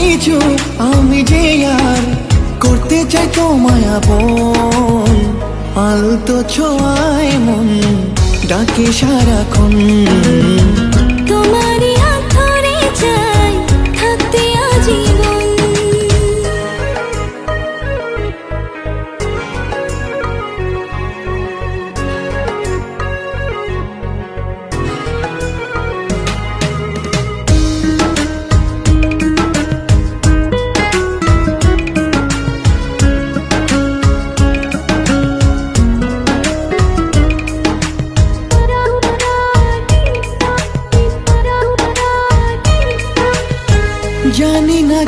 কিছু আমি যে আর করতে চাই তোমায় আপন। আলতো ছোঁয়ায় মন ডাকে সারাক্ষণ।